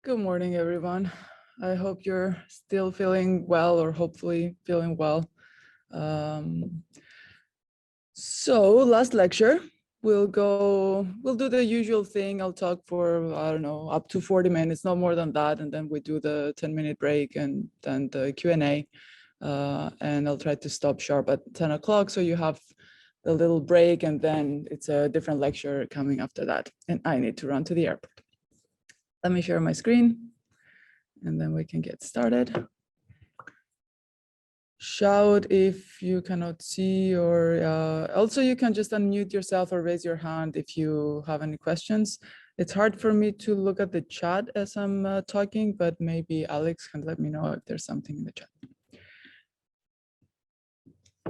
Good morning, everyone. I hope you're still feeling well, or hopefully feeling well. So last lecture, we'll do the usual thing. I'll talk for, I don't know, up to 40 minutes, not more than that. And then we do the 10-minute break and then the Q&A. And I'll try to stop sharp at 10 o'clock. So you have a little break, and then it's a different lecture coming after that. And I need to run to the airport. Let me share my screen, and then we can get started. Shout if you cannot see, or also you can just unmute yourself or raise your hand if you have any questions. It's hard for me to look at the chat as I'm talking, but maybe Alex can let me know if there's something in the chat.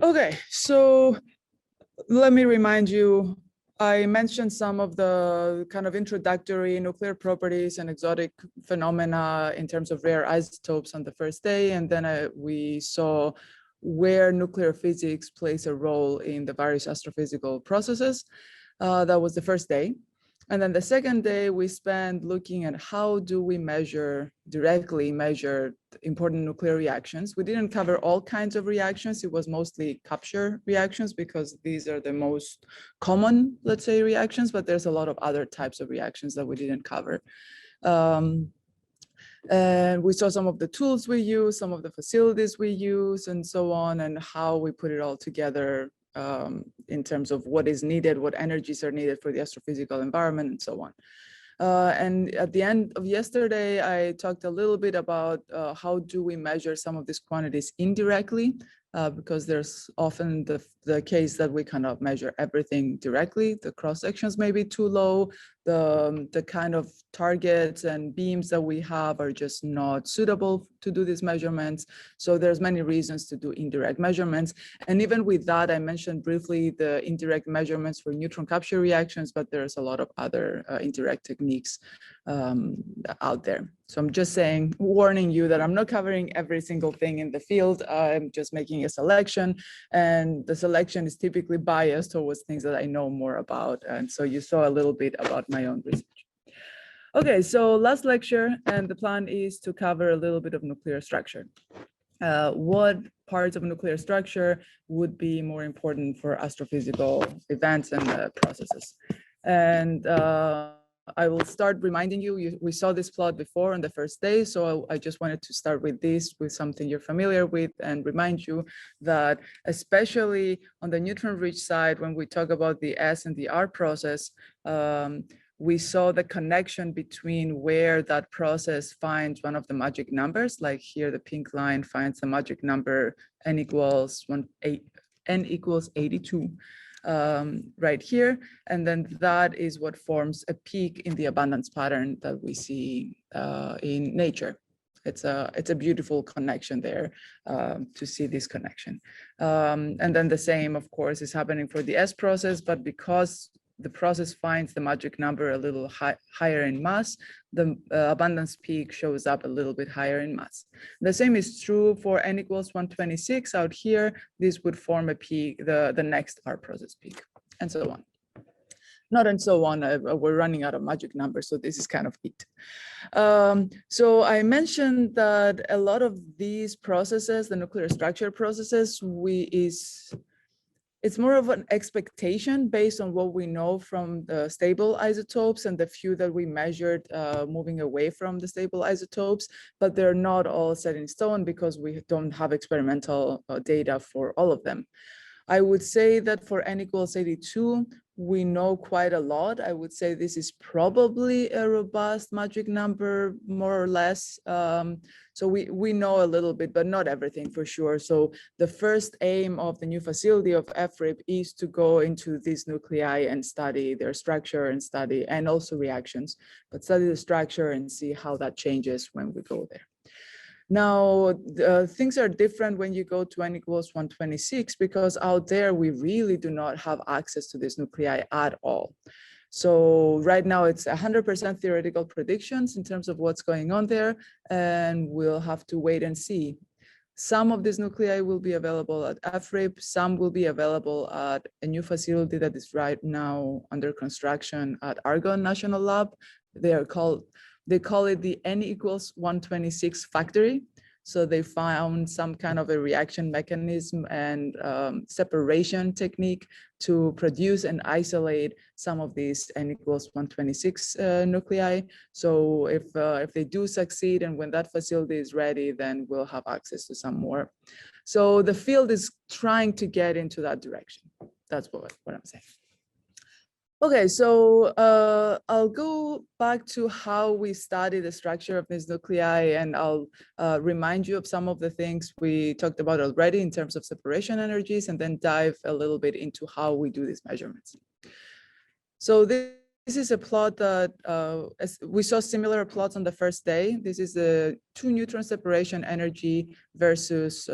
Okay, so let me remind you, I mentioned some of the kind of introductory nuclear properties and exotic phenomena in terms of rare isotopes on the first day, and then we saw where nuclear physics plays a role in the various astrophysical processes. That was the first day. And then the second day, we spent looking at how do we directly measure important nuclear reactions. We didn't cover all kinds of reactions. It was mostly capture reactions because these are the most common, let's say, reactions, but there's a lot of other types of reactions that we didn't cover. And we saw some of the tools we use, some of the facilities we use, and so on, and how we put it all together in terms of what is needed, what energies are needed for the astrophysical environment, and so on. And at the end of yesterday, I talked a little bit about how do we measure some of these quantities indirectly, because there's often the case that we cannot measure everything directly. The cross sections may be too low. The kind of targets and beams that we have are just not suitable to do these measurements. So there's many reasons to do indirect measurements. And even with that, I mentioned briefly the indirect measurements for neutron capture reactions, but there's a lot of other indirect techniques out there. So I'm just warning you that I'm not covering every single thing in the field. I'm just making a selection, and the selection is typically biased towards things that I know more about. And so you saw a little bit about my own research. Okay, so last lecture, and the plan is to cover a little bit of nuclear structure. What parts of nuclear structure would be more important for astrophysical events and processes? And I will start reminding you, we saw this plot before on the first day, so I just wanted to start with something you're familiar with, and remind you that especially on the neutron-rich side, when we talk about the S and the R process, we saw the connection between where that process finds one of the magic numbers, like here the pink line finds the magic number n equals 82. Right here, and then that is what forms a peak in the abundance pattern that we see in nature. It's a beautiful connection there to see this connection. And then the same, of course, is happening for the S process, but because the process finds the magic number a little higher in mass, the abundance peak shows up a little bit higher in mass. The same is true for n equals 126 out here. This would form a peak, the next R process peak, and so on. Not and so on, we're running out of magic numbers, so this is kind of it. So I mentioned that a lot of these processes, the nuclear structure processes, it's more of an expectation based on what we know from the stable isotopes and the few that we measured moving away from the stable isotopes, but they're not all set in stone because we don't have experimental data for all of them. I would say that for n equals 82, we know quite a lot. I would say this is probably a robust magic number, more or less. So we know a little bit, but not everything for sure. So the first aim of the new facility of FRIP is to go into these nuclei and study their structure and also reactions, but study the structure and see how that changes when we go there. Now, things are different when you go to n equals 126, because out there, we really do not have access to this nuclei at all. So right now, it's 100% theoretical predictions in terms of what's going on there, and we'll have to wait and see. Some of these nuclei will be available at FRIP, some will be available at a new facility that is right now under construction at Argonne National Lab. They are called They call it the N equals 126 factory. So they found some kind of a reaction mechanism and separation technique to produce and isolate some of these N equals 126 nuclei. So if they do succeed, and when that facility is ready, then we'll have access to some more. So the field is trying to get into that direction. That's what I'm saying. Okay, so I'll go back to how we study the structure of these nuclei, and I'll remind you of some of the things we talked about already in terms of separation energies, and then dive a little bit into how we do these measurements. So this is a plot that we saw similar plots on the first day. This is the 2 neutron separation energy versus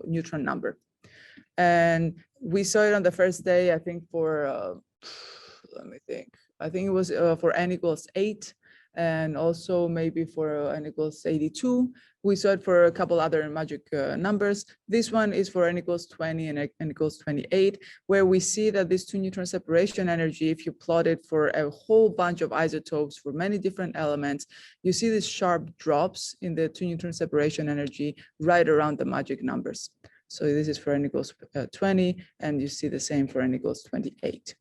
neutron number. And we saw it on the first day, I think for, let me think. I think it was for N equals 8, and also maybe for N equals 82. We saw it for a couple other magic numbers. This one is for N equals 20 and N equals 28, where we see that this 2 neutron separation energy, if you plot it for a whole bunch of isotopes for many different elements, you see these sharp drops in the 2 neutron separation energy right around the magic numbers. So this is for N equals 20, and you see the same for N equals 28.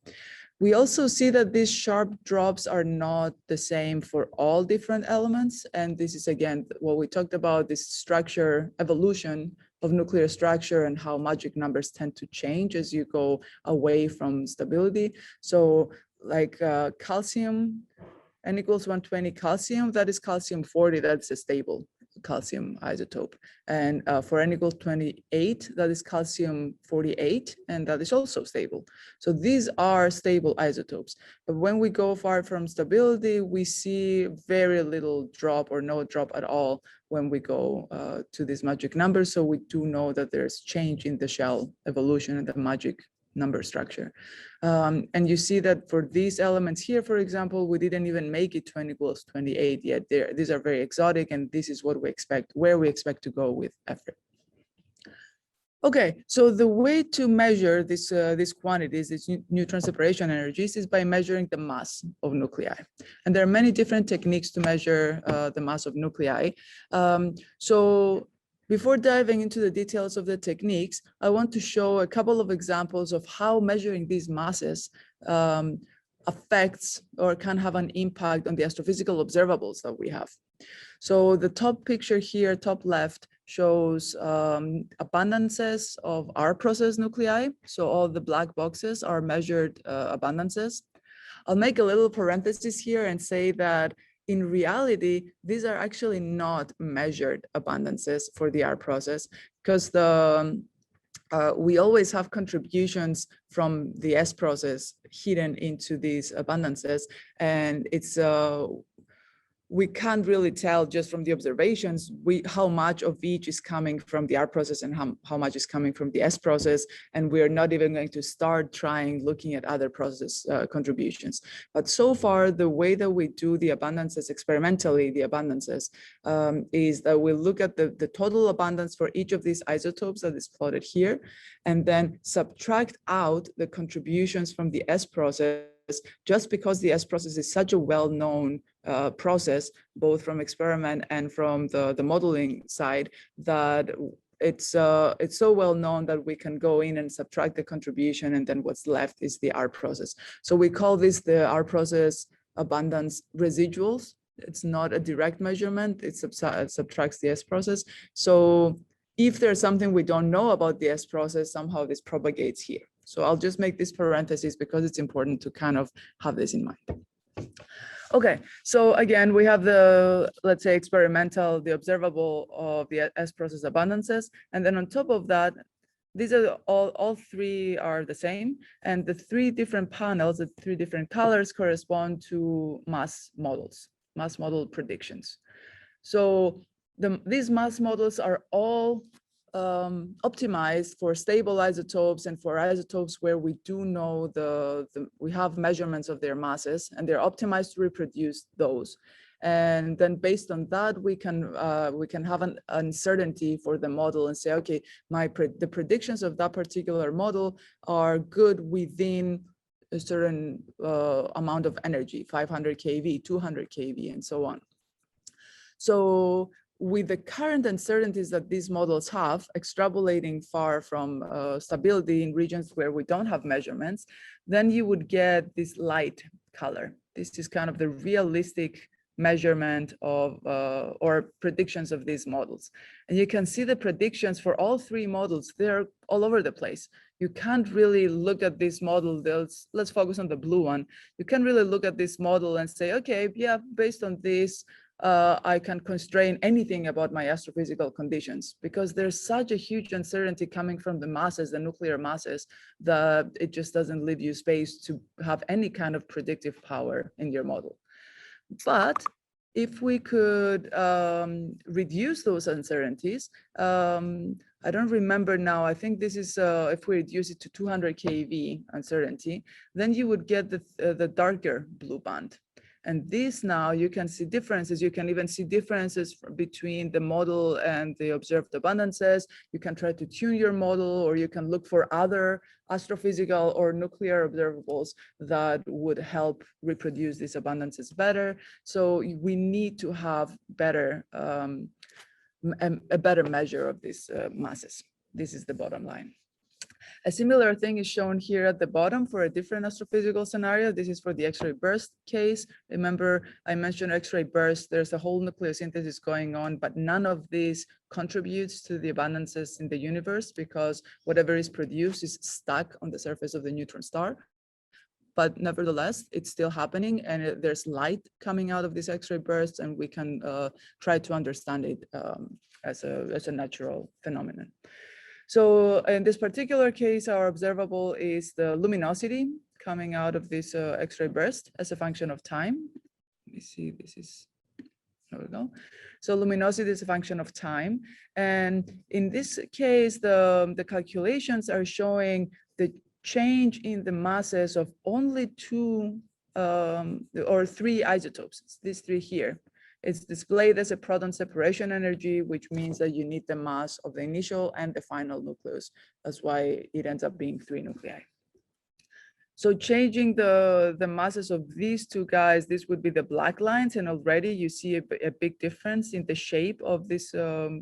We also see that these sharp drops are not the same for all different elements. And this is, again, what we talked about, this structure, evolution of nuclear structure, and how magic numbers tend to change as you go away from stability. So like calcium, N equals 120 calcium, that is calcium 40, that's a stable calcium isotope. And for N equals 28, that is calcium 48, and that is also stable. So these are stable isotopes. But when we go far from stability, we see very little drop or no drop at all when we go to these magic numbers. So we do know that there's change in the shell evolution and the magic number structure. And you see that for these elements here, for example, we didn't even make it to N equals 28 yet. These are very exotic, and this is what we expect, where we expect to go with effort. Okay, so the way to measure these quantities, these neutron separation energies, is by measuring the mass of nuclei. And there are many different techniques to measure the mass of nuclei. So before diving into the details of the techniques, I want to show a couple of examples of how measuring these masses affects or can have an impact on the astrophysical observables that we have. So the top picture here, top left, shows abundances of R-process nuclei. So all the black boxes are measured abundances. I'll make a little parenthesis here and say that in reality, these are actually not measured abundances for the R process, because we always have contributions from the S process hidden into these abundances, and it's we can't really tell just from the observations how much of each is coming from the R process and how much is coming from the S process. And we're not even going to start looking at other process contributions. But so far, the way that we do the abundances experimentally, is that we look at the total abundance for each of these isotopes that is plotted here, and then subtract out the contributions from the S process, just because the S process is such a well-known process, both from experiment and from the modeling side, that it's so well known that we can go in and subtract the contribution, and then what's left is the R process. So we call this the R process abundance residuals. It's not a direct measurement, it subtracts the S process. So if there's something we don't know about the S process, somehow this propagates here. So I'll just make this parenthesis because it's important to kind of have this in mind. Okay, so again, we have the, let's say, experimental, the observable of the S process abundances. And then on top of that, these are all three are the same. And the three different panels, the three different colors correspond to mass models, mass model predictions. So these mass models are all optimized for stable isotopes and for isotopes where we do know we have measurements of their masses, and they're optimized to reproduce those. And then based on that, we can have an uncertainty for the model and say, okay, the predictions of that particular model are good within a certain amount of energy, 500 keV, 200 keV, and so on. So with the current uncertainties that these models have, extrapolating far from stability in regions where we don't have measurements, then you would get this light color. This is kind of the realistic measurement of or predictions of these models. And you can see the predictions for all three models. They're all over the place. You can't really look at this model. Let's focus on the blue one. You can't really look at this model and say, okay, yeah, based on this, I can constrain anything about my astrophysical conditions, because there's such a huge uncertainty coming from the masses, the nuclear masses, that it just doesn't leave you space to have any kind of predictive power in your model. But if we could reduce those uncertainties, I don't remember now, I think this is, if we reduce it to 200 keV uncertainty, then you would get the darker blue band. And this now you can see differences. You can even see differences between the model and the observed abundances. You can try to tune your model, or you can look for other astrophysical or nuclear observables that would help reproduce these abundances better. So we need to have better, a better measure of these masses. This is the bottom line. A similar thing is shown here at the bottom for a different astrophysical scenario. This is for the X-ray burst case. Remember, I mentioned X-ray burst. There's a whole nucleosynthesis going on, but none of this contributes to the abundances in the universe, because whatever is produced is stuck on the surface of the neutron star. But nevertheless, it's still happening, and there's light coming out of these X-ray bursts, and we can try to understand it as a natural phenomenon. So in this particular case, our observable is the luminosity coming out of this X-ray burst as a function of time. Let me see, this is, there we go. So luminosity is a function of time. And in this case, the calculations are showing the change in the masses of only two or three isotopes. It's these three here. It's displayed as a proton separation energy, which means that you need the mass of the initial and the final nucleus. That's why it ends up being 3 nuclei. So changing the masses of these two guys, this would be the black lines, and already you see a big difference in the shape of this,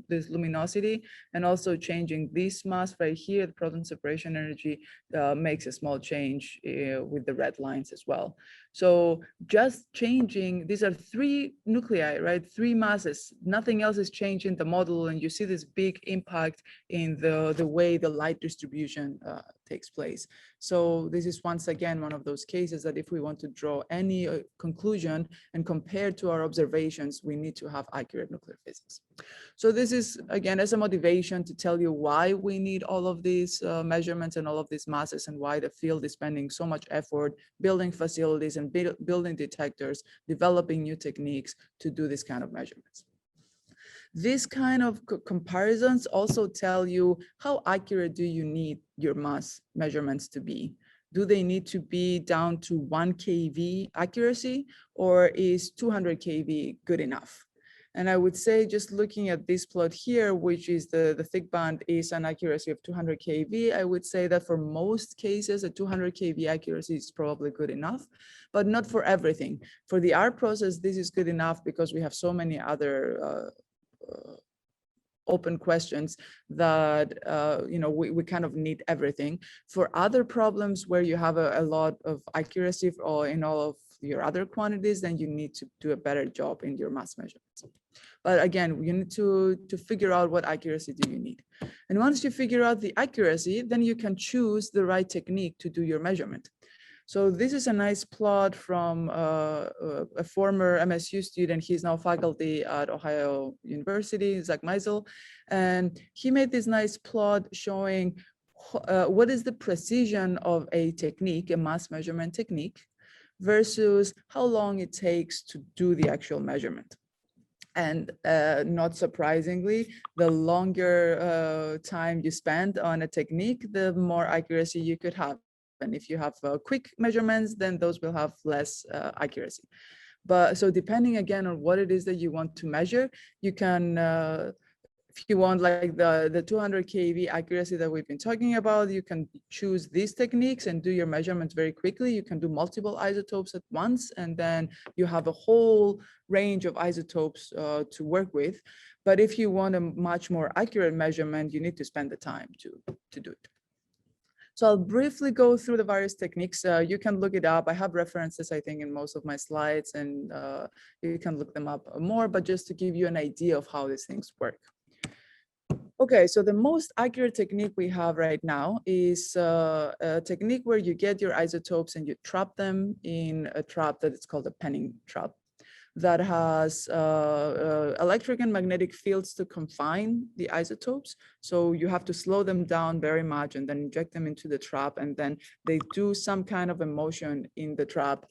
this luminosity, and also changing this mass right here, the proton separation energy makes a small change with the red lines as well. So just changing, these are 3 nuclei, right? 3 masses, nothing else is changed in the model, and you see this big impact in the way the light distribution takes place. So this is once again one of those cases that if we want to draw any conclusion and compare to our observations, we need to have accurate nuclear physics. So this is again as a motivation to tell you why we need all of these measurements and all of these masses, and why the field is spending so much effort building facilities and building detectors, developing new techniques to do this kind of measurements. These kind of comparisons also tell you how accurate do you need your mass measurements to be. Do they need to be down to 1 keV accuracy, or is 200 keV good enough? And I would say, just looking at this plot here, which is the thick band is an accuracy of 200 keV, I would say that for most cases, a 200 keV accuracy is probably good enough, but not for everything. For the R process, this is good enough because we have so many other open questions that you know, we kind of need everything. For other problems where you have a lot of accuracy or in all of your other quantities, then you need to do a better job in your mass measurements. But again, you need to figure out what accuracy do you need. And once you figure out the accuracy, then you can choose the right technique to do your measurement. So this is a nice plot from a former MSU student. He's now faculty at Ohio University, Zach Meisel. And he made this nice plot showing what is the precision of a technique, a mass measurement technique, versus how long it takes to do the actual measurement. And not surprisingly, the longer time you spend on a technique, the more accuracy you could have. And if you have quick measurements, then those will have less accuracy. But so depending again on what it is that you want to measure, you can if you want like the 200 keV accuracy that we've been talking about, you can choose these techniques and do your measurements very quickly. You can do multiple isotopes at once, and then you have a whole range of isotopes to work with. But if you want a much more accurate measurement, you need to spend the time to do it. So I'll briefly go through the various techniques. You can look it up. I have references, I think, in most of my slides, and you can look them up more, but just to give you an idea of how these things work. Okay, so the most accurate technique we have right now is a technique where you get your isotopes and you trap them in a trap that is called a penning trap that has electric and magnetic fields to confine the isotopes. So you have to slow them down very much and then inject them into the trap, and then they do some kind of a motion in the trap.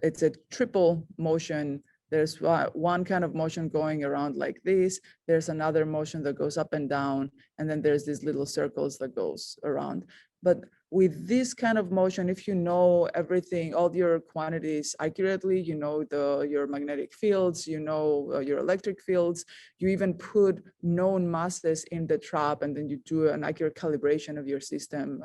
It's a triple motion. There's one kind of motion going around like this. There's another motion that goes up and down, and then there's these little circles that goes around. But with this kind of motion, if you know everything, all your quantities accurately, you know your magnetic fields, you know your electric fields, you even put known masses in the trap, and then you do an accurate calibration of your system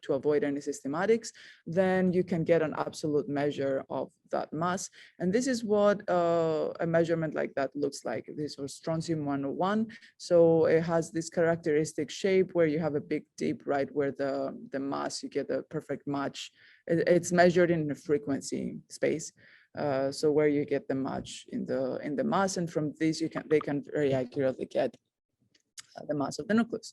to avoid any systematics, then you can get an absolute measure of that mass. And this is what a measurement like that looks like. This was strontium 101. So it has this characteristic shape where you have a big dip right where the mass, you get a perfect match. It's measured in the frequency space. So where you get the match in the mass, and from this they can very accurately get the mass of the nucleus.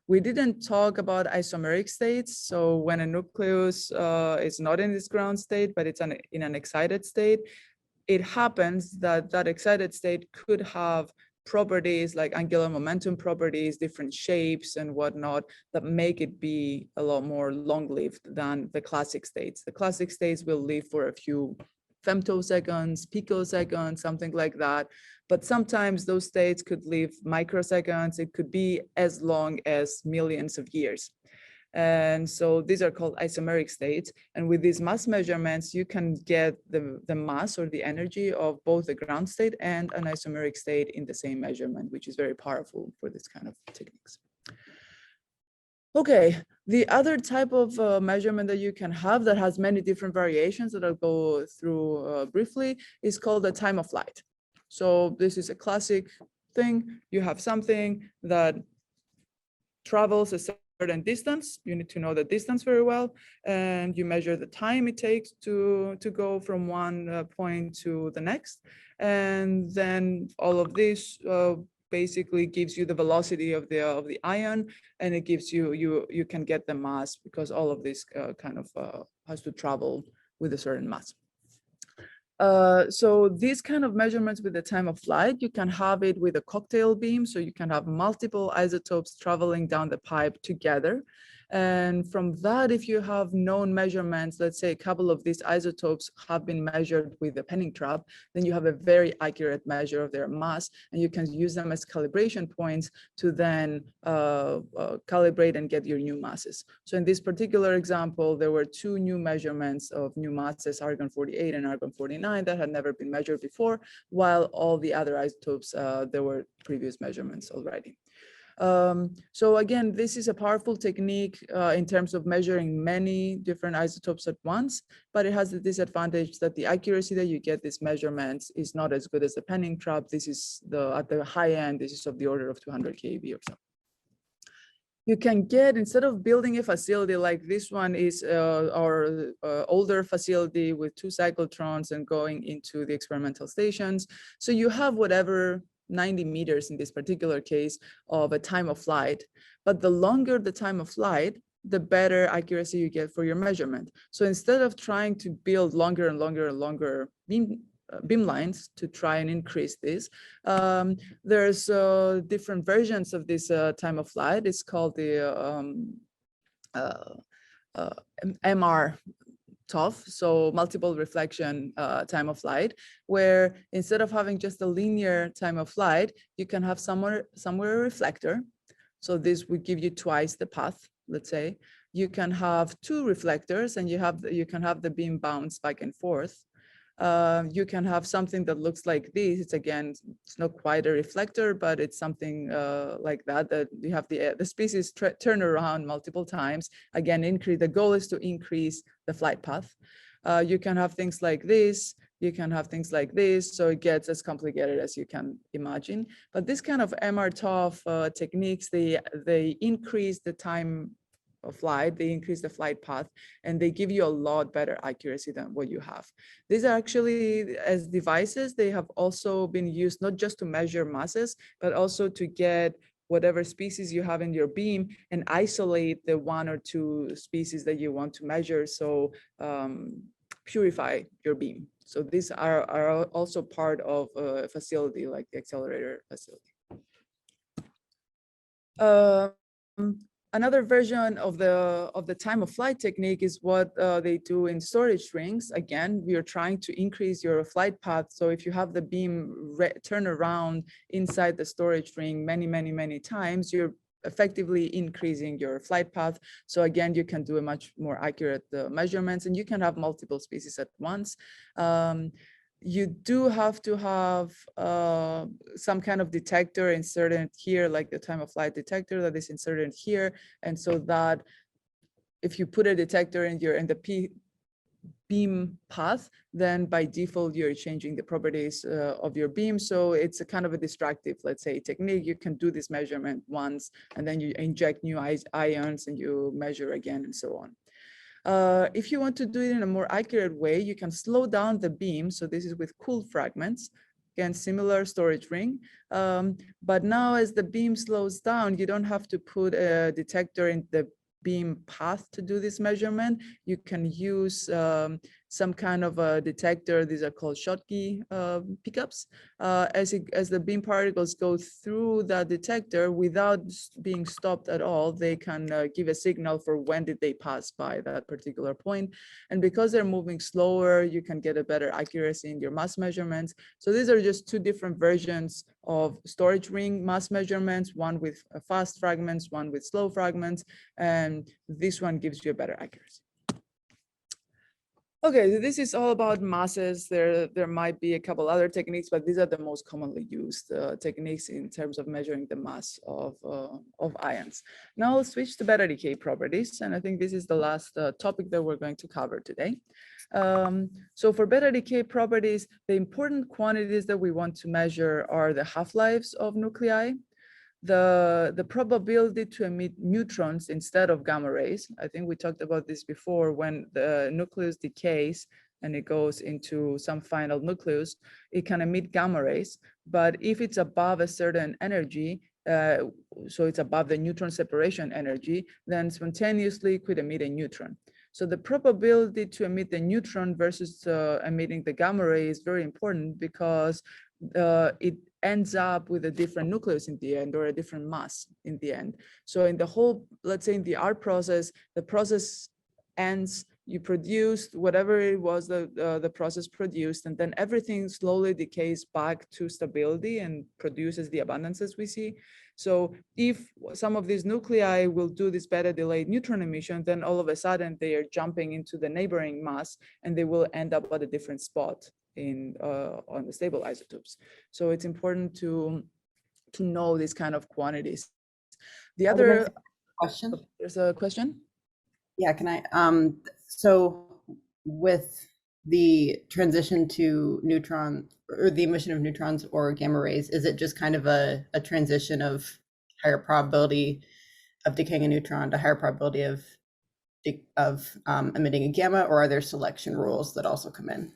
We didn't talk about isomeric states. So when a nucleus is not in this ground state, but it's in an excited state, it happens that that excited state could have properties like angular momentum properties, different shapes and whatnot that make it be a lot more long-lived than the classic states. The classic states will live for a few femtoseconds, picoseconds, something like that. But sometimes those states could live microseconds. It could be as long as millions of years. And so these are called isomeric states. And with these mass measurements, you can get the mass or the energy of both the ground state and an isomeric state in the same measurement, which is very powerful for this kind of techniques. Okay, the other type of measurement that you can have that has many different variations that I'll go through briefly is called the time of flight. So this is a classic thing. You have something that travels a certain distance. You need to know the distance very well, and you measure the time it takes to go from one point to the next. And then all of this basically gives you the velocity of the ion, and it gives you can get the mass, because all of this kind of has to travel with a certain mass. So these kind of measurements with the time of flight, you can have it with a cocktail beam. So you can have multiple isotopes traveling down the pipe together. And from that, if you have known measurements, let's say a couple of these isotopes have been measured with the penning trap, then you have a very accurate measure of their mass, and you can use them as calibration points to then calibrate and get your new masses. So in this particular example, there were two new measurements of new masses, argon-48 and argon-49, that had never been measured before, while all the other isotopes, there were previous measurements already. So again, this is a powerful technique in terms of measuring many different isotopes at once, but it has the disadvantage that the accuracy that you get these measurements is not as good as the penning trap. This is at the high end, this is of the order of 200 keV or so. You can get, instead of building a facility like this one is our older facility with 2 cyclotrons and going into the experimental stations. So you have whatever 90 meters in this particular case of a time of flight, but the longer the time of flight, the better accuracy you get for your measurement. So instead of trying to build longer and longer and longer beam lines to try and increase this, there's different versions of this time of flight. It's called the MR-TOF, so multiple reflection time of flight, where instead of having just a linear time of flight, you can have somewhere a reflector. So this would give you twice the path, let's say. You can have 2 reflectors, and you can have the beam bounce back and forth. You can have something that looks like this. It's again, it's not quite a reflector, but it's something like that, that you have the species turn around multiple times. Again, the goal is to increase the flight path. You can have things like this. You can have things like this. So it gets as complicated as you can imagine. But this kind of MR-TOF techniques, they increase the time of flight, they increase the flight path, and they give you a lot better accuracy than what you have. These are actually, as devices, they have also been used not just to measure masses, but also to get whatever species you have in your beam and isolate the one or two species that you want to measure. So purify your beam. So these are also part of a facility like the accelerator facility. Another version of the time of flight technique is what they do in storage rings. Again, we are trying to increase your flight path. So if you have the beam turn around inside the storage ring many times, you're effectively increasing your flight path. So again, you can do a much more accurate measurements, and you can have multiple species at once. You do have to have some kind of detector inserted here, like the time of flight detector that is inserted here. And so that if you put a detector in the beam path, then by default, you're changing the properties of your beam. So it's a kind of a distractive, let's say, technique. You can do this measurement once, and then you inject new ions and you measure again and so on. If you want to do it in a more accurate way, you can slow down the beam. So this is with cooled fragments. Again, similar storage ring. But now as the beam slows down, you don't have to put a detector in the beam path to do this measurement. You can use some kind of a detector. These are called Schottky pickups. As the beam particles go through that detector without being stopped at all, they can give a signal for when did they pass by that particular point. And because they're moving slower, you can get a better accuracy in your mass measurements. So these are just two different versions of storage ring mass measurements, one with fast fragments, one with slow fragments, and this one gives you a better accuracy. Okay, so this is all about masses. There might be a couple other techniques, but these are the most commonly used techniques in terms of measuring the mass of ions. Now I'll switch to beta decay properties, and I think this is the last topic that we're going to cover today. So for beta decay properties, the important quantities that we want to measure are the half-lives of nuclei, the probability to emit neutrons instead of gamma rays. I think we talked about this before. When the nucleus decays and it goes into some final nucleus, it can emit gamma rays. But if it's above a certain energy, so it's above the neutron separation energy, then spontaneously could emit a neutron. So the probability to emit the neutron versus emitting the gamma ray is very important, because it ends up with a different nucleus in the end, or a different mass in the end. So in the whole, let's say in the art process, the process ends, you produced whatever it was the process produced, and then everything slowly decays back to stability and produces the abundances we see. So if some of these nuclei will do this beta delayed neutron emission, then all of a sudden they are jumping into the neighboring mass, and they will end up at a different spot on the stable isotopes. So it's important to know these kind of quantities. The other question. There's a question. Yeah, can I? So with the transition to neutron, or the emission of neutrons or gamma rays, is it just kind of a transition of higher probability of decaying a neutron to higher probability of emitting a gamma, or are there selection rules that also come in?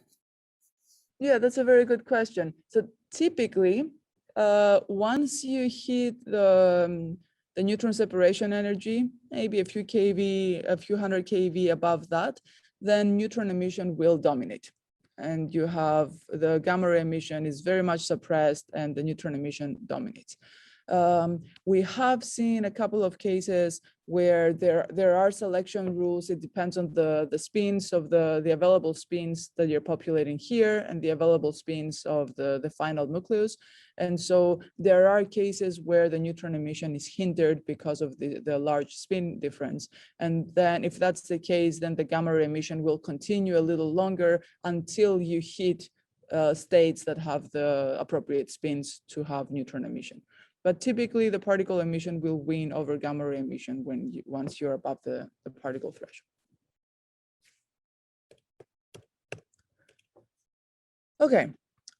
Yeah, that's a very good question. So typically, once you hit the neutron separation energy, maybe a few keV, a few hundred keV above that, then neutron emission will dominate. And you have the gamma ray emission is very much suppressed, and the neutron emission dominates. We have seen a couple of cases where there are selection rules. It depends on the spins of the available spins that you're populating here and the available spins of the final nucleus. And so there are cases where the neutron emission is hindered because of the large spin difference. And then if that's the case, then the gamma ray emission will continue a little longer until you hit states that have the appropriate spins to have neutron emission. But typically the particle emission will win over gamma ray emission once you're above the particle threshold. Okay,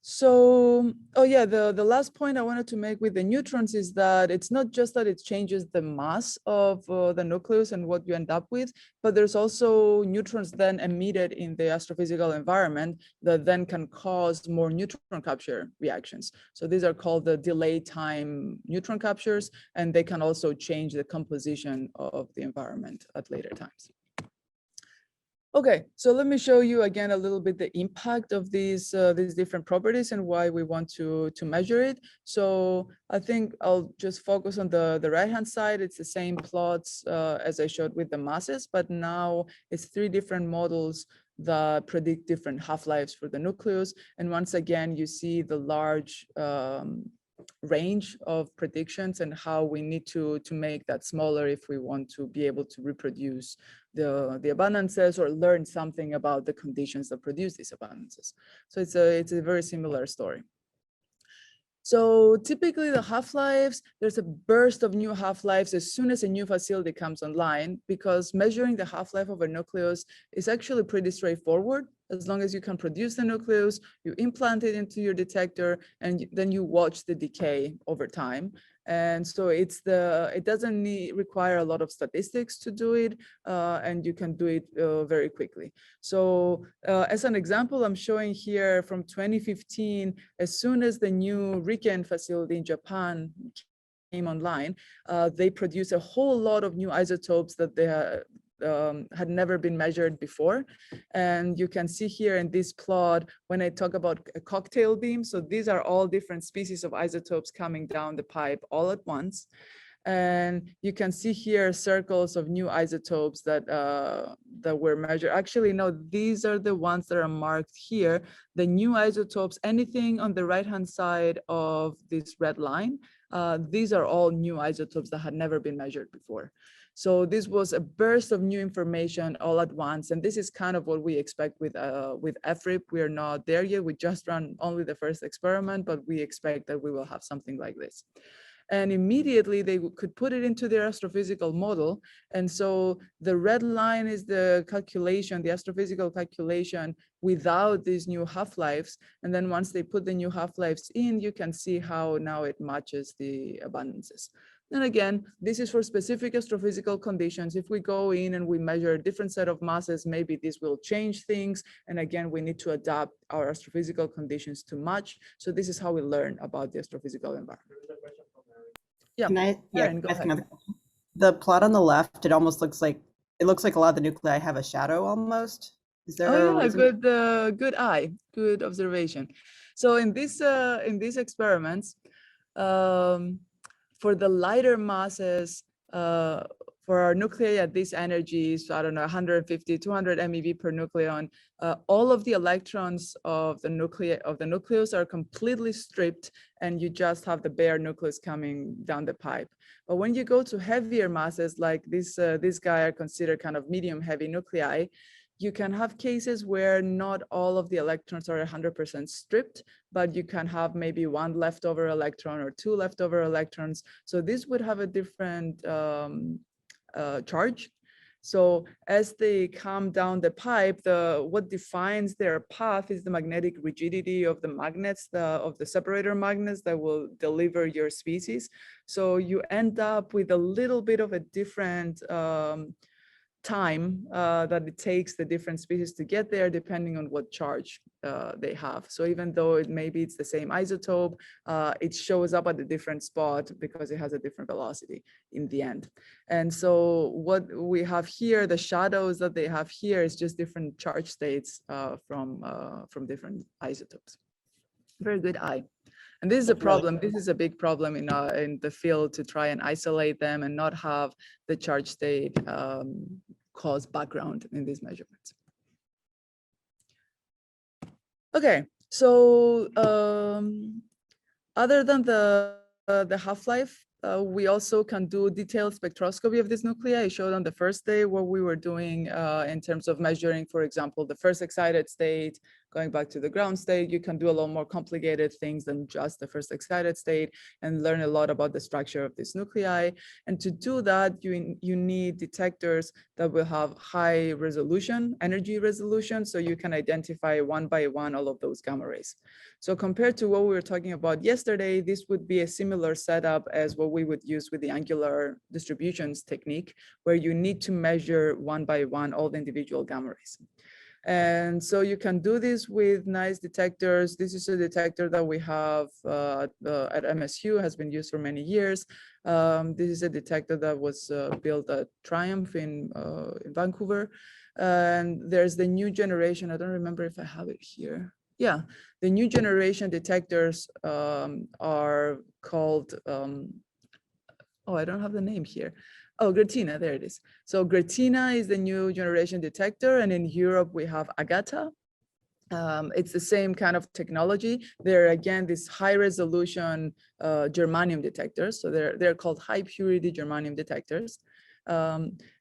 so, oh yeah, the last point I wanted to make with the neutrons is that it's not just that it changes the mass of the nucleus and what you end up with, but there's also neutrons then emitted in the astrophysical environment that then can cause more neutron capture reactions. So these are called the delay time neutron captures, and they can also change the composition of the environment at later times. Okay, so let me show you again a little bit the impact of these different properties and why we want to measure it. So I think I'll just focus on the right-hand side. It's the same plots as I showed with the masses, but now it's 3 different models that predict different half-lives for the nucleus. And once again, you see the large range of predictions and how we need to make that smaller if we want to be able to reproduce the abundances or learn something about the conditions that produce these abundances. So it's a very similar story. So typically the half-lives, there's a burst of new half-lives as soon as a new facility comes online, because measuring the half-life of a nucleus is actually pretty straightforward. As long as you can produce the nucleus, you implant it into your detector, and then you watch the decay over time. And so it doesn't require a lot of statistics to do it, and you can do it very quickly. So as an example, I'm showing here from 2015, as soon as the new RIKEN facility in Japan came online, they produced a whole lot of new isotopes that they had never been measured before. And you can see here in this plot, when I talk about a cocktail beam, so these are all different species of isotopes coming down the pipe all at once. And you can see here circles of new isotopes that were measured. Actually, no, these are the ones that are marked here. The new isotopes, anything on the right-hand side of this red line, these are all new isotopes that had never been measured before. So this was a burst of new information all at once. And this is kind of what we expect with FRIP. We are not there yet. We just ran only the first experiment, but we expect that we will have something like this. And immediately they could put it into their astrophysical model. And so the red line is the calculation, the astrophysical calculation without these new half-lives. And then once they put the new half-lives in, you can see how now it matches the abundances. And again, this is for specific astrophysical conditions. If we go in and we measure a different set of masses, maybe this will change things. And again, we need to adapt our astrophysical conditions to match. So this is how we learn about the astrophysical environment. Yeah, Erin, go ahead. The plot on the left, it almost looks like, a lot of the nuclei have a shadow almost. Is there a reason? Good eye, good observation. So in these experiments, for the lighter masses, for our nuclei at these energies, so I don't know, 150, 200 MeV per nucleon, all of the electrons of the nucleus are completely stripped, and you just have the bare nucleus coming down the pipe. But when you go to heavier masses, like this guy are considered kind of medium heavy nuclei, you can have cases where not all of the electrons are 100% stripped, but you can have maybe 1 leftover electron or 2 leftover electrons. So this would have a different charge. So as they come down the pipe, what defines their path is the magnetic rigidity of the magnets, of the separator magnets that will deliver your species. So you end up with a little bit of a different time that it takes the different species to get there, depending on what charge they have. So even though maybe it's the same isotope, it shows up at a different spot because it has a different velocity in the end. And so what we have here, the shadows that they have here, is just different charge states from different isotopes. Very good eye. And this is a problem. This is a big problem in the field, to try and isolate them and not have the charge state cause background in these measurements. Okay, so other than the half-life, we also can do detailed spectroscopy of this nuclei. I showed on the first day what we were doing in terms of measuring, for example, the first excited state, going back to the ground state. You can do a lot more complicated things than just the first excited state and learn a lot about the structure of this nuclei. And to do that, you need detectors that will have high resolution, energy resolution, so you can identify one by one all of those gamma rays. So compared to what we were talking about yesterday, this would be a similar setup as what we would use with the angular distributions technique, where you need to measure one by one all the individual gamma rays. And so you can do this with nice detectors. This is a detector that we have at MSU, has been used for many years. This is a detector that was built at Triumph in Vancouver. And there's the new generation. I don't remember if I have it here. Yeah, the new generation detectors are called, oh, I don't have the name here. Oh, Gratina, there it is. So Gratina is the new generation detector, and in Europe we have Agata. It's the same kind of technology. They're again these high resolution germanium detectors. So they're called high purity germanium detectors.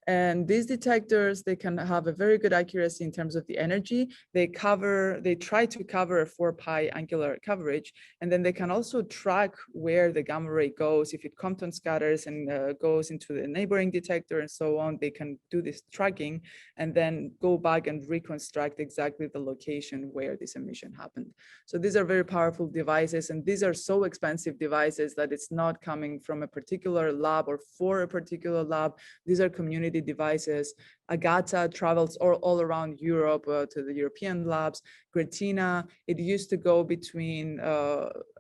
And these detectors, they can have a very good accuracy in terms of the energy. They try to cover a 4 pi angular coverage, and then they can also track where the gamma ray goes. If it Compton scatters and goes into the neighboring detector and so on, they can do this tracking and then go back and reconstruct exactly the location where this emission happened. So these are very powerful devices, and these are so expensive devices that it's not coming from a particular lab or for a particular lab. These are community devices. Agata travels all around Europe to the European labs. Gratina, it used to go between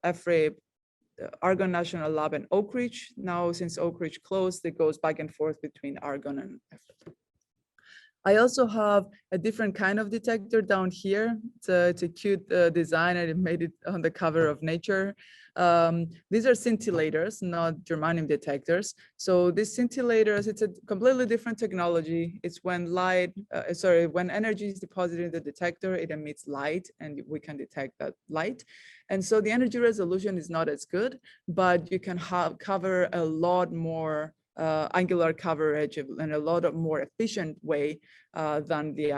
EFRE, Argonne National Lab, and Oak Ridge. Now, since Oak Ridge closed, it goes back and forth between Argonne and EFRE. I also have a different kind of detector down here. It's a cute design, and it made it on the cover of Nature. These are scintillators, not germanium detectors. So these scintillators, it's a completely different technology. It's when when energy is deposited in the detector, it emits light, and we can detect that light. And so the energy resolution is not as good, but you can cover a lot more angular coverage in a lot of more efficient way than the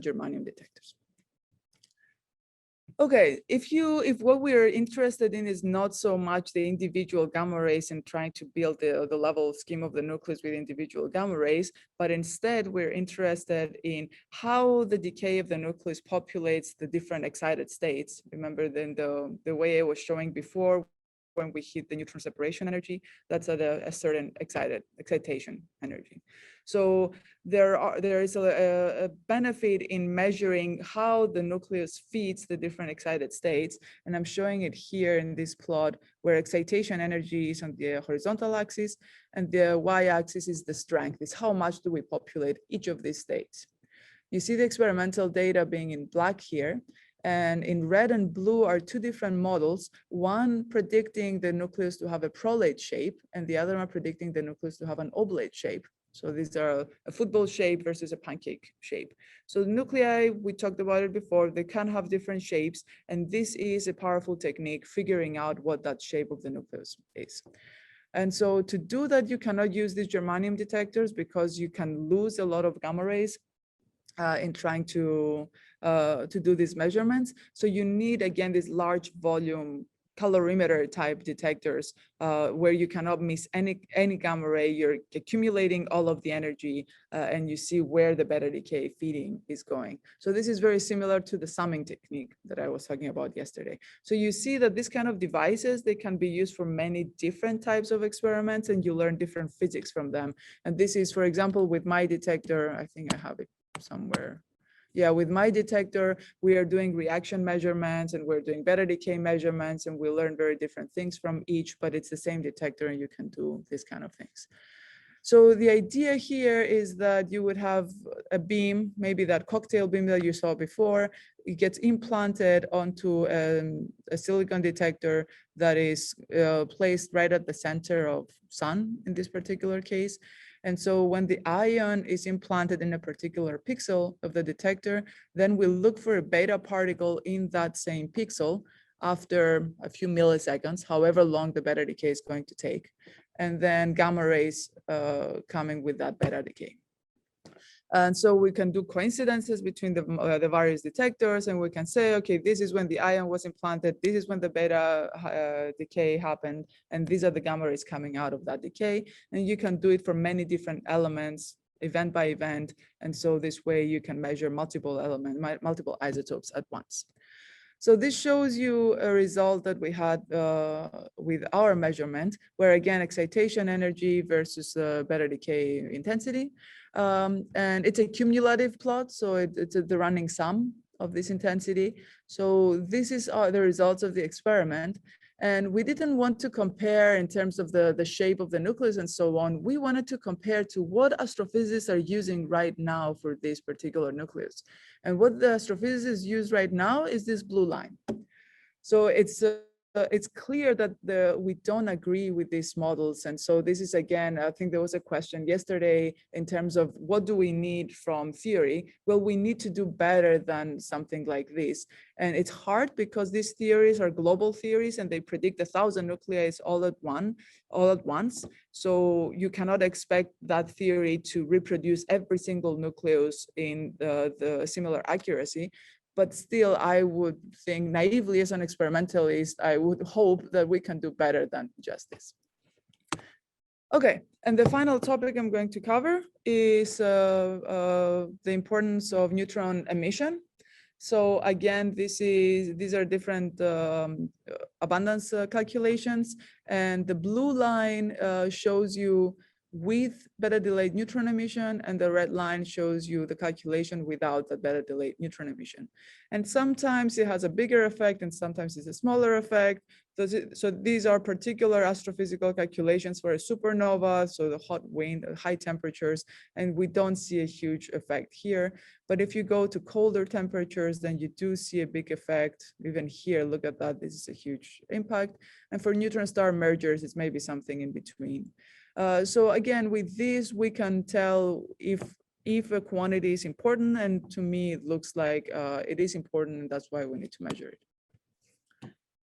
germanium detectors. Okay, if what we are interested in is not so much the individual gamma rays and trying to build the level scheme of the nucleus with individual gamma rays, but instead we're interested in how the decay of the nucleus populates the different excited states. Remember then the way I was showing before, when we hit the neutron separation energy, that's at a certain excitation energy. So there is a benefit in measuring how the nucleus feeds the different excited states. And I'm showing it here in this plot, where excitation energy is on the horizontal axis and the y-axis is the strength, is how much do we populate each of these states. You see the experimental data being in black here. And in red and blue are two different models, one predicting the nucleus to have a prolate shape, and the other one predicting the nucleus to have an oblate shape. So these are a football shape versus a pancake shape. So the nuclei, we talked about it before, they can have different shapes, and this is a powerful technique figuring out what that shape of the nucleus is. And so to do that, you cannot use these germanium detectors because you can lose a lot of gamma rays in trying to do these measurements. So you need, again, these large volume calorimeter type detectors where you cannot miss any gamma ray. You're accumulating all of the energy and you see where the beta decay feeding is going. So this is very similar to the summing technique that I was talking about yesterday. So you see that this kind of devices, they can be used for many different types of experiments, and you learn different physics from them. And this is, for example, with my detector, I think I have it somewhere. Yeah, with my detector, we are doing reaction measurements and we're doing beta decay measurements, and we learn very different things from each, but it's the same detector and you can do these kind of things. So the idea here is that you would have a beam, maybe that cocktail beam that you saw before. It gets implanted onto a silicon detector that is placed right at the center of sun in this particular case. And so when the ion is implanted in a particular pixel of the detector, then we look for a beta particle in that same pixel after a few milliseconds, however long the beta decay is going to take, and then gamma rays coming with that beta decay. And so we can do coincidences between the various detectors, and we can say, okay, this is when the ion was implanted, this is when the beta decay happened, and these are the gamma rays coming out of that decay. And you can do it for many different elements, event by event. And so this way you can measure multiple isotopes at once. So this shows you a result that we had with our measurement, where again, excitation energy versus beta decay intensity. And it's a cumulative plot, so it's the running sum of this intensity. So this is the results of the experiment. And we didn't want to compare in terms of the shape of the nucleus and so on. We wanted to compare to what astrophysicists are using right now for this particular nucleus. And what the astrophysicists use right now is this blue line. So it's clear that we don't agree with these models. And so this is, again, I think there was a question yesterday in terms of what do we need from theory? Well, we need to do better than something like this. And it's hard because these theories are global theories and they predict 1,000 nuclei all at once. So you cannot expect that theory to reproduce every single nucleus in the similar accuracy. But still, I would think naively as an experimentalist, I would hope that we can do better than just this. Okay, and the final topic I'm going to cover is the importance of neutron emission. So again, these are different abundance calculations, and the blue line shows you with beta delayed neutron emission, and the red line shows you the calculation without the beta delayed neutron emission. And sometimes it has a bigger effect and sometimes it's a smaller effect. So these are particular astrophysical calculations for a supernova, so the hot wind, high temperatures, and we don't see a huge effect here. But if you go to colder temperatures, then you do see a big effect. Even here, look at that, this is a huge impact. And for neutron star mergers, it's maybe something in between. So again, with this, we can tell if a quantity is important, and to me, it looks like it is important, and that's why we need to measure it.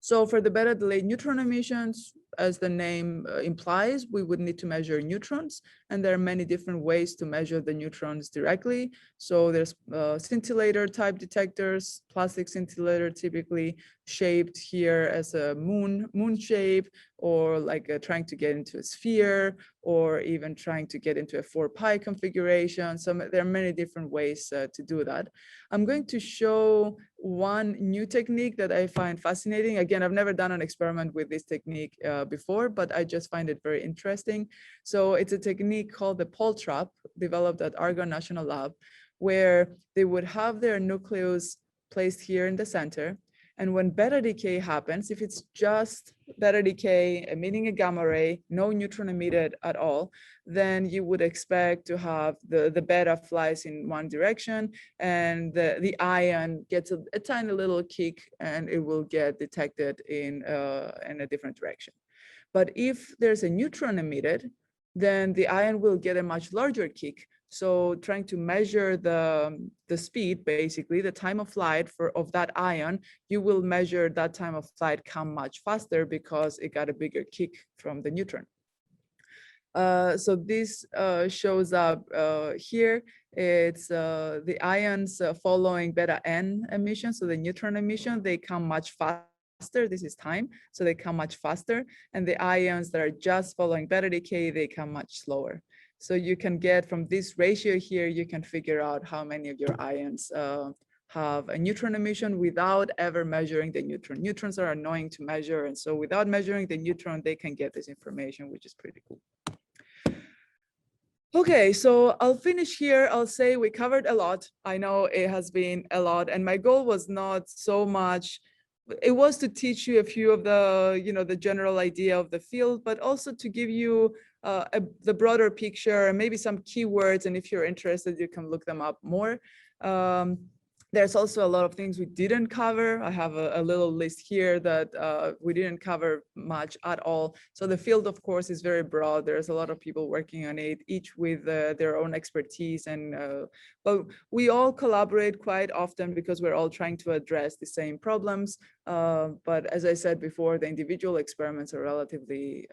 So for the beta delayed neutron emissions, as the name implies, we would need to measure neutrons, and there are many different ways to measure the neutrons directly. So there's scintillator type detectors, plastic scintillator typically shaped here as a moon shape, or like trying to get into a sphere, or even trying to get into a 4-pi configuration. So there are many different ways to do that. I'm going to show one new technique that I find fascinating. Again, I've never done an experiment with this technique before, but I just find it very interesting. So it's a technique called the Paul trap, developed at Argonne National Lab, where they would have their nucleus placed here in the center. And when beta decay happens, if it's just beta decay emitting a gamma ray, no neutron emitted at all, then you would expect to have the beta flies in one direction, and the ion gets a tiny little kick, and it will get detected in a different direction. But if there's a neutron emitted, then the ion will get a much larger kick. So trying to measure the speed, basically the time of flight of that ion, you will measure that time of flight come much faster because it got a bigger kick from the neutron. So this shows up here. It's the ions following beta N emission, so the neutron emission, they come much faster. This is time, so they come much faster. And the ions that are just following beta decay, they come much slower. So you can get from this ratio here, you can figure out how many of your ions have a neutron emission without ever measuring the neutron. Neutrons are annoying to measure, and so without measuring the neutron, they can get this information, which is pretty cool. Okay, so I'll finish here. I'll say we covered a lot. I know it has been a lot, and my goal was not so much, it was to teach you a few of the, the general idea of the field, but also to give you the broader picture, maybe some keywords, and if you're interested, you can look them up more. There's also a lot of things we didn't cover. I have a little list here that we didn't cover much at all. So the field, of course, is very broad. There's a lot of people working on it, each with their own expertise. But we all collaborate quite often because we're all trying to address the same problems. But as I said before, the individual experiments are relatively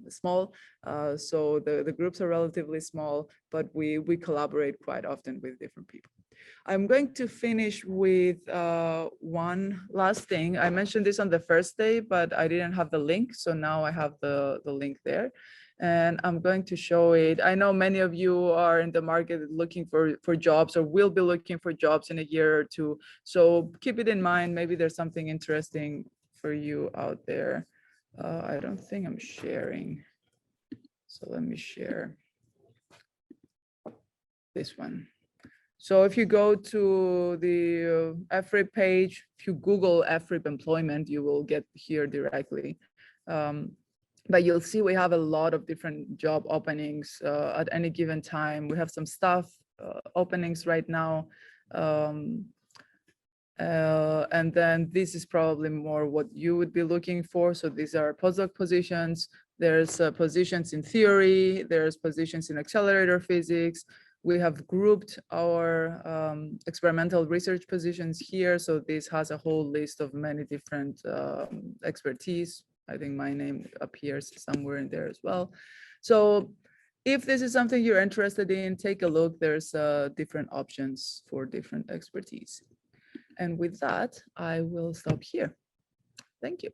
small. So the groups are relatively small, but we collaborate quite often with different people. I'm going to finish with one last thing. I mentioned this on the first day, but I didn't have the link. So now I have the link there. And I'm going to show it. I know many of you are in the market looking for jobs or will be looking for jobs in a year or two. So keep it in mind. Maybe there's something interesting for you out there. I don't think I'm sharing. So let me share this one. So if you go to the FRIP page, if you Google FRIP employment, you will get here directly. But you'll see we have a lot of different job openings at any given time. We have some staff openings right now. And then this is probably more what you would be looking for. So these are postdoc positions. There's positions in theory. There's positions in accelerator physics. We have grouped our experimental research positions here. So this has a whole list of many different expertise. I think my name appears somewhere in there as well. So if this is something you're interested in, take a look. There's different options for different expertise. And with that, I will stop here. Thank you.